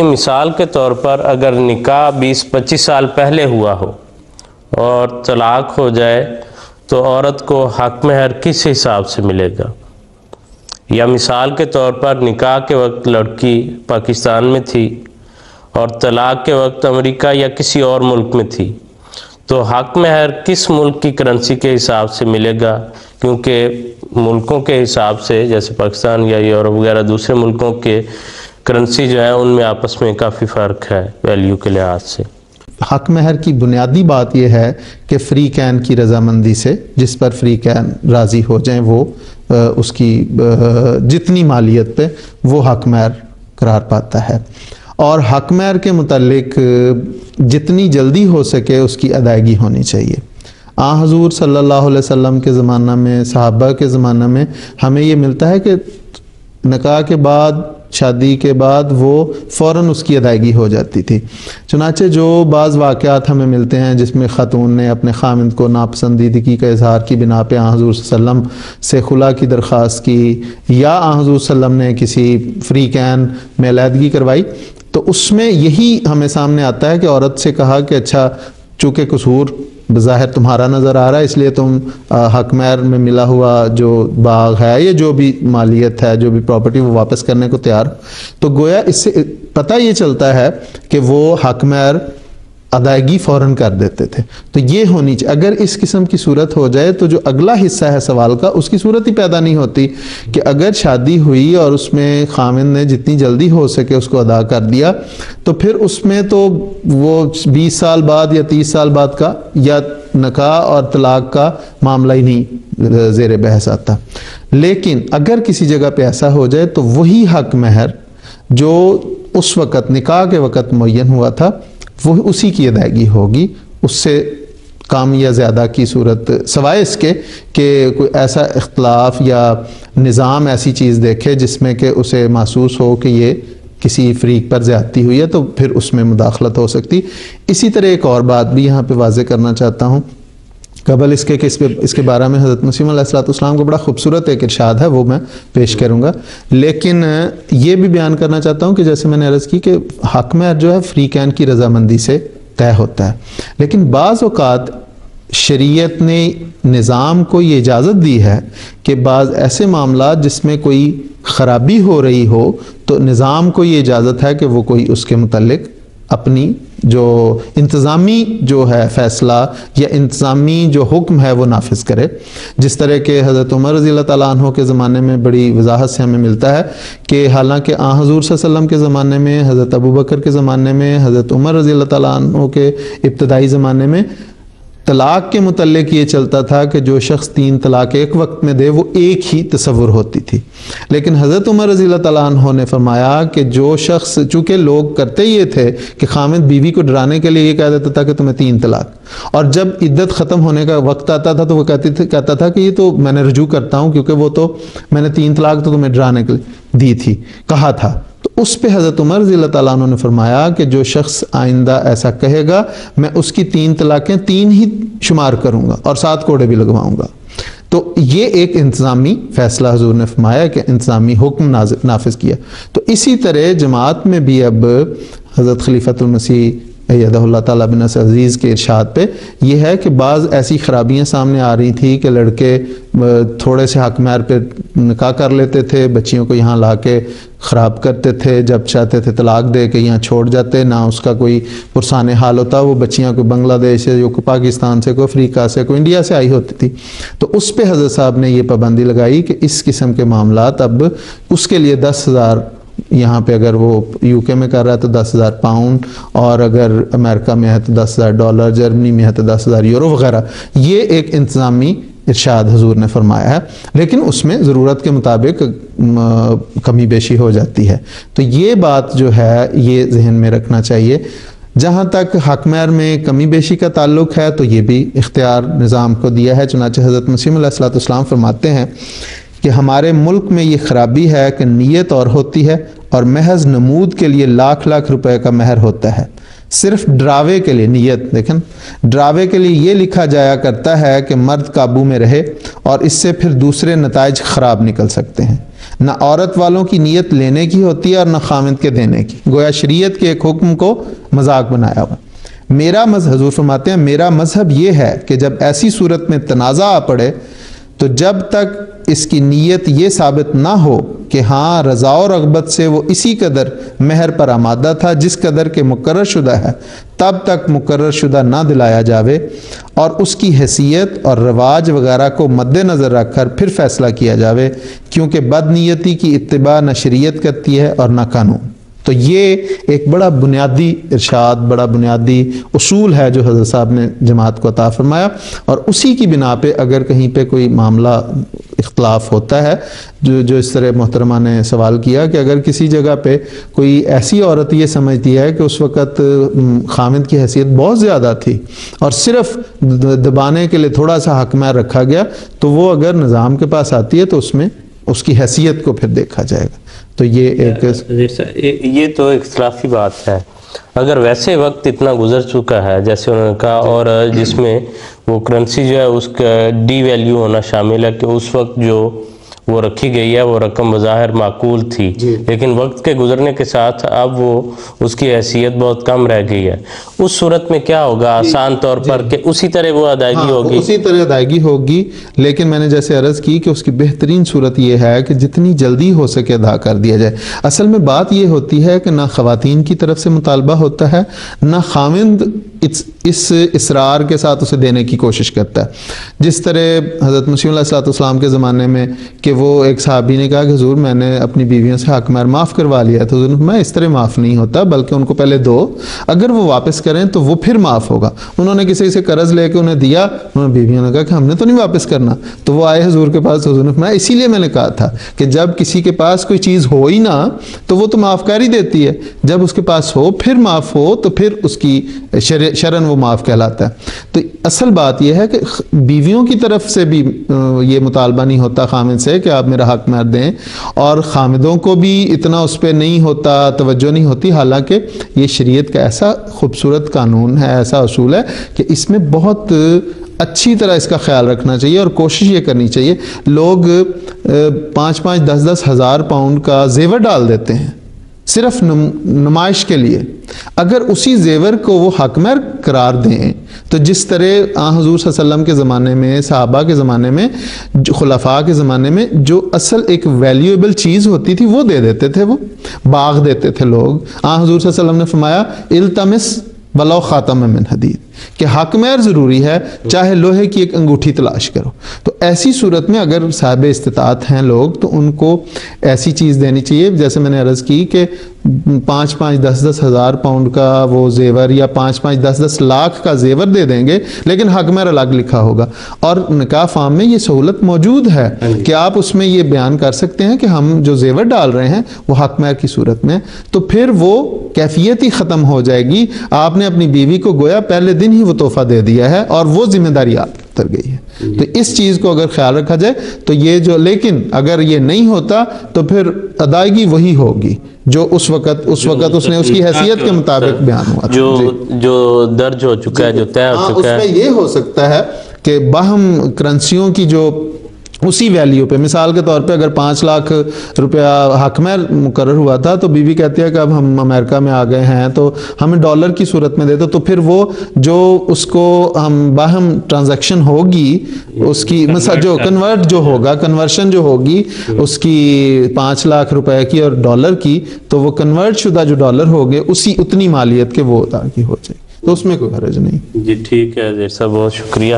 مثال کے طور پر اگر نکاح 20-25 سال پہلے ہوا ہو اور طلاق ہو جائے تو عورت کو حق مہر کس حساب سے ملے گا؟ یا مثال کے طور پر نکاح کے وقت لڑکی پاکستان میں تھی اور طلاق کے وقت امریکہ یا کسی اور ملک میں تھی، تو حق مہر کس ملک کی کرنسی کے حساب سے ملے گا؟ کیونکہ ملکوں کے حساب سے جیسے پاکستان یا یورپ وغیرہ دوسرے ملکوں کے کرنسی جو ہے ان میں آپس میں کافی فرق ہے ویلیو کے لحاظ سے۔ حق مہر کی بنیادی بات یہ ہے کہ فریقین کی رضامندی سے، جس پر فریقین راضی ہو جائیں وہ اس کی جتنی مالیت پہ وہ حق مہر قرار پاتا ہے، اور حق مہر کے متعلق جتنی جلدی ہو سکے اس کی ادائیگی ہونی چاہیے۔ حضور صلی اللہ علیہ وسلم کے زمانہ میں، صحابہ کے زمانہ میں ہمیں یہ ملتا ہے کہ نکاح کے بعد، شادی کے بعد وہ فوراً اس کی ادائیگی ہو جاتی تھی۔ چنانچہ جو بعض واقعات ہمیں ملتے ہیں جس میں خاتون نے اپنے خامند کو ناپسندیدگی کا اظہار کی بنا پہ حضور صلی اللہ علیہ وسلم سے خلا کی درخواست کی، یا حضور صلی اللہ علیہ وسلم نے کسی فریقین میں علیحدگی کروائی، تو اس میں یہی ہمیں سامنے آتا ہے کہ عورت سے کہا کہ اچھا چونکہ قصور بظاہر تمہارا نظر آ رہا ہے، اس لیے تم حق مہر میں ملا ہوا جو باغ ہے یا جو بھی مالیت ہے، جو بھی پراپرٹی، وہ واپس کرنے کو تیار۔ تو گویا اس سے پتہ یہ چلتا ہے کہ وہ حق مہر ادائیگی فوراً کر دیتے تھے۔ تو یہ ہونی چاہیے۔ اگر اس قسم کی صورت ہو جائے تو جو اگلا حصہ ہے سوال کا، اس کی صورت ہی پیدا نہیں ہوتی کہ اگر شادی ہوئی اور اس میں خامند نے جتنی جلدی ہو سکے اس کو ادا کر دیا، تو پھر اس میں تو وہ 20 سال بعد یا 30 سال بعد کا یا نکاح اور طلاق کا معاملہ ہی نہیں زیر بحث آتا۔ لیکن اگر کسی جگہ پہ ایسا ہو جائے تو وہی حق مہر جو اس وقت نکاح کے وقت معین ہوا تھا وہ اسی کی ادائیگی ہوگی، اس سے کم یا زیادہ کی صورت، سوائے اس کے کہ کوئی ایسا اختلاف یا نظام ایسی چیز دیکھے جس میں کہ اسے محسوس ہو کہ یہ کسی فریق پر زیادتی ہوئی ہے، تو پھر اس میں مداخلت ہو سکتی۔ اسی طرح ایک اور بات بھی یہاں پہ واضح کرنا چاہتا ہوں قبل اس کے کہ اس کے بارے میں حضرت مسیح علیہ السلام کو بڑا خوبصورت ایک ارشاد ہے، وہ میں پیش کروں گا، لیکن یہ بھی بیان کرنا چاہتا ہوں کہ جیسے میں نے عرض کی کہ حق مہر جو ہے فریقین کی رضامندی سے طے ہوتا ہے، لیکن بعض اوقات شریعت نے نظام کو یہ اجازت دی ہے کہ بعض ایسے معاملات جس میں کوئی خرابی ہو رہی ہو تو نظام کو یہ اجازت ہے کہ وہ کوئی اس کے متعلق اپنی جو انتظامی جو ہے فیصلہ یا انتظامی جو حکم ہے وہ نافذ کرے، جس طرح کہ حضرت عمر رضی اللہ تعالیٰ عنہ کے زمانے میں بڑی وضاحت سے ہمیں ملتا ہے کہ حالانکہ حضور صلی اللہ علیہ وسلم کے زمانے میں، حضرت ابو بکر کے زمانے میں، حضرت عمر رضی اللہ تعالیٰ عنہ کے ابتدائی زمانے میں طلاق کے متعلق یہ چلتا تھا کہ جو شخص 3 طلاق ایک وقت میں دے وہ ایک ہی تصور ہوتی تھی، لیکن حضرت عمر رضی اللہ تعالیٰ عنہ نے فرمایا کہ جو شخص، چونکہ لوگ کرتے یہ تھے کہ خامد بیوی کو ڈرانے کے لیے یہ کہہ دیتا تھا کہ تمہیں 3 طلاق، اور جب عدت ختم ہونے کا وقت آتا تھا تو وہ کہتا تھا کہ یہ تو میں نے رجوع کرتا ہوں کیونکہ وہ تو میں نے 3 طلاق تو تمہیں ڈرانے کے لیے دی تھی، کہا تھا۔ تو اس پہ حضرت عمر رضی اللہ تعالیٰ عنہ نے فرمایا کہ جو شخص آئندہ ایسا کہے گا میں اس کی 3 طلاقیں 3 ہی شمار کروں گا اور 7 کوڑے بھی لگواؤں گا۔ تو یہ ایک انتظامی فیصلہ حضور نے فرمایا کہ انتظامی حکم نافذ کیا۔ تو اسی طرح جماعت میں بھی اب حضرت خلیفۃ المسیح ایدہ اللہ تعالیٰ بن نصر عزیز کے ارشاد پہ یہ ہے کہ بعض ایسی خرابیاں سامنے آ رہی تھی کہ لڑکے تھوڑے سے حق مہر پہ نکاح کر لیتے تھے، بچیوں کو یہاں لا کے خراب کرتے تھے، جب چاہتے تھے طلاق دے کے یہاں چھوڑ جاتے، نہ اس کا کوئی پرسان حال ہوتا، وہ بچیاں کوئی بنگلہ دیش سے، کوئی پاکستان سے، کوئی افریقہ سے، کوئی انڈیا سے آئی ہوتی تھی۔ تو اس پہ حضرت صاحب نے یہ پابندی لگائی کہ اس قسم کے معاملات اب اس کے لیے 10,000 یہاں پہ اگر وہ یو کے میں کر رہا ہے تو 10,000 پاؤنڈ، اور اگر امریکہ میں ہے تو $10,000، جرمنی میں ہے تو 10,000 یورو وغیرہ، یہ ایک انتظامی ارشاد حضور نے فرمایا ہے، لیکن اس میں ضرورت کے مطابق کمی بیشی ہو جاتی ہے۔ تو یہ بات جو ہے یہ ذہن میں رکھنا چاہیے۔ جہاں تک حق مہر میں کمی بیشی کا تعلق ہے تو یہ بھی اختیار نظام کو دیا ہے، چنانچہ حضرت مسیح علیہ السلام فرماتے ہیں کہ ہمارے ملک میں یہ خرابی ہے کہ نیت اور ہوتی ہے اور محض نمود کے لیے لاکھ لاکھ روپے کا مہر ہوتا ہے، صرف ڈراوے کے لیے، نیت دیکھیں، ڈراوے کے لیے یہ لکھا جایا کرتا ہے کہ مرد قابو میں رہے اور اس سے پھر دوسرے نتائج خراب نکل سکتے ہیں۔ نہ عورت والوں کی نیت لینے کی ہوتی ہے اور نہ خامند کے دینے کی، گویا شریعت کے ایک حکم کو مذاق بنایا ہوا۔ میرا مذہب، حضور فرماتے ہیں میرا مذہب یہ ہے کہ جب ایسی صورت میں تنازع آ پڑے تو جب تک اس کی نیت یہ ثابت نہ ہو کہ ہاں رضا و رغبت سے وہ اسی قدر مہر پر آمادہ تھا جس قدر کے مقرر شدہ ہے، تب تک مقرر شدہ نہ دلایا جاوے، اور اس کی حیثیت اور رواج وغیرہ کو مد نظر رکھ کر پھر فیصلہ کیا جاوے، کیونکہ بد نیتی کی اتباع نہ شریعت کرتی ہے اور نہ قانون۔ تو یہ ایک بڑا بنیادی ارشاد، بڑا بنیادی اصول ہے جو حضرت صاحب نے جماعت کو عطا فرمایا، اور اسی کی بنا پہ اگر کہیں پہ کوئی معاملہ اختلاف ہوتا ہے، جو اس طرح محترمہ نے سوال کیا کہ اگر کسی جگہ پہ کوئی ایسی عورت یہ سمجھتی ہے کہ اس وقت خامد کی حیثیت بہت زیادہ تھی اور صرف دبانے کے لیے تھوڑا سا حق مہر رکھا گیا، تو وہ اگر نظام کے پاس آتی ہے تو اس میں اس کی حیثیت کو پھر دیکھا جائے گا۔ تو یہ تو اختلافی بات ہے۔ اگر ویسے وقت اتنا گزر چکا ہے جیسے انہوں نے کہا، اور جس میں وہ کرنسی جو ہے اس کا ڈی ویلیو ہونا شامل ہے کہ اس وقت جو وہ رکھی گئی ہے وہ رقم بظاہر معقول تھی، لیکن وقت کے گزرنے کے ساتھ اب وہ اس کی حیثیت بہت کم رہ گئی ہے، اس صورت میں کیا ہوگا؟ آسان طور پر کہ اسی طرح وہ ادائیگی ہوگی؟ اسی طرح ادائیگی ہوگی، لیکن میں نے جیسے عرض کی کہ اس کی بہترین صورت یہ ہے کہ جتنی جلدی ہو سکے ادا کر دیا جائے۔ اصل میں بات یہ ہوتی ہے کہ نہ خواتین کی طرف سے مطالبہ ہوتا ہے، نہ خامند اس اصرار کے ساتھ اسے دینے کی کوشش کرتا ہے۔ جس طرح حضرت مسیح علیہ السلام کے زمانے میں کہ وہ ایک صحابی نے کہا کہ حضور میں نے اپنی بیویوں سے حق مہر معاف کروا لیا، تو حضور میں اس طرح معاف نہیں ہوتا، بلکہ ان کو پہلے دو، اگر وہ واپس کریں تو وہ پھر معاف ہوگا۔ انہوں نے کسی سے قرض لے کے انہیں دیا، انہوں نے بیویوں نے کہا کہ ہم نے تو نہیں واپس کرنا، تو وہ آئے حضور کے پاس، حضور نے فرمایا اسی لیے میں نے کہا تھا کہ جب کسی کے پاس کوئی چیز ہو ہی نہ تو وہ تو معاف کر ہی دیتی ہے، جب اس کے پاس ہو پھر معاف ہو تو پھر اس کی شرعاً وہ معاف کہلاتا ہے۔ تو اصل بات یہ ہے کہ بیویوں کی طرف سے بھی یہ مطالبہ نہیں ہوتا خامد سے کہ آپ میرا حق مہر دیں، اور خامدوں کو بھی اتنا اس پہ نہیں ہوتا، توجہ نہیں ہوتی، حالانکہ یہ شریعت کا ایسا خوبصورت قانون ہے، ایسا اصول ہے کہ اس میں بہت اچھی طرح اس کا خیال رکھنا چاہیے اور کوشش یہ کرنی چاہیے۔ لوگ 5-5 10-10 ہزار پاؤنڈ کا زیور ڈال دیتے ہیں صرف نمائش کے لیے، اگر اسی زیور کو وہ حق مہر قرار دیں تو جس طرح حضور صلی اللہ علیہ وسلم کے زمانے میں، صحابہ کے زمانے میں، خلفاء کے زمانے میں جو اصل ایک ویلیویبل چیز ہوتی تھی وہ دے دیتے تھے، وہ باغ دیتے تھے لوگ۔ حضور صلی اللہ علیہ وسلم نے فرمایا التمس ولو خاتم من حدید، کہ حق مہر ضروری ہے چاہے لوہے کی ایک انگوٹھی تلاش کرو۔ تو ایسی صورت میں اگر صاحب استطاعت ہیں لوگ تو ان کو ایسی چیز دینی چاہیے، جیسے میں نے عرض کی کہ 5-5 10-10 ہزار پاؤنڈ کا وہ زیور یا 5-5 10-10 لاکھ کا زیور دے دیں گے، لیکن حق مہر الگ لکھا ہوگا۔ اور نکاح فارم میں یہ سہولت موجود ہے کہ آپ اس میں یہ بیان کر سکتے ہیں کہ ہم جو زیور ڈال رہے ہیں وہ حق مہر کی صورت میں، تو پھر وہ کیفیت ہی ختم ہو جائے گی۔ آپ نے اپنی بیوی کو گویا پہلے دن ہی وہ تحفہ دے دیا ہے اور وہ ذمہ داری آپ پر اتر گئی ہے۔ تو اس چیز کو اگر خیال رکھا جائے تو یہ جو، لیکن اگر یہ نہیں ہوتا تو پھر ادائیگی وہی ہوگی جو اس وقت اس نے اس کی حیثیت کے مطابق بیان ہوا تھا، جو درج ہو چکا ہے، جو طے ہو چکا ہے۔ اس میں یہ ہو سکتا ہے کہ باہم کرنسیوں کی جو اسی ویلیو پہ، مثال کے طور پہ اگر 5 لاکھ روپیہ حق مہر مقرر ہوا تھا تو بیوی کہتی ہے کہ اب ہم امریکہ میں آ گئے ہیں تو ہمیں ڈالر کی صورت میں دیتے، تو پھر وہ جو اس کو ہم باہم ٹرانزیکشن ہوگی اس کی مثلا جو کنورٹ جو ہوگا، کنورشن جو ہوگی اس کی 5 لاکھ روپے کی اور ڈالر کی، تو وہ کنورٹ شدہ جو ڈالر ہوگے اسی اتنی مالیت کے وہ ادا کی ہو جائے، تو اس میں کوئی حرج نہیں۔ جی ٹھیک ہے، جیسا بہت شکریہ۔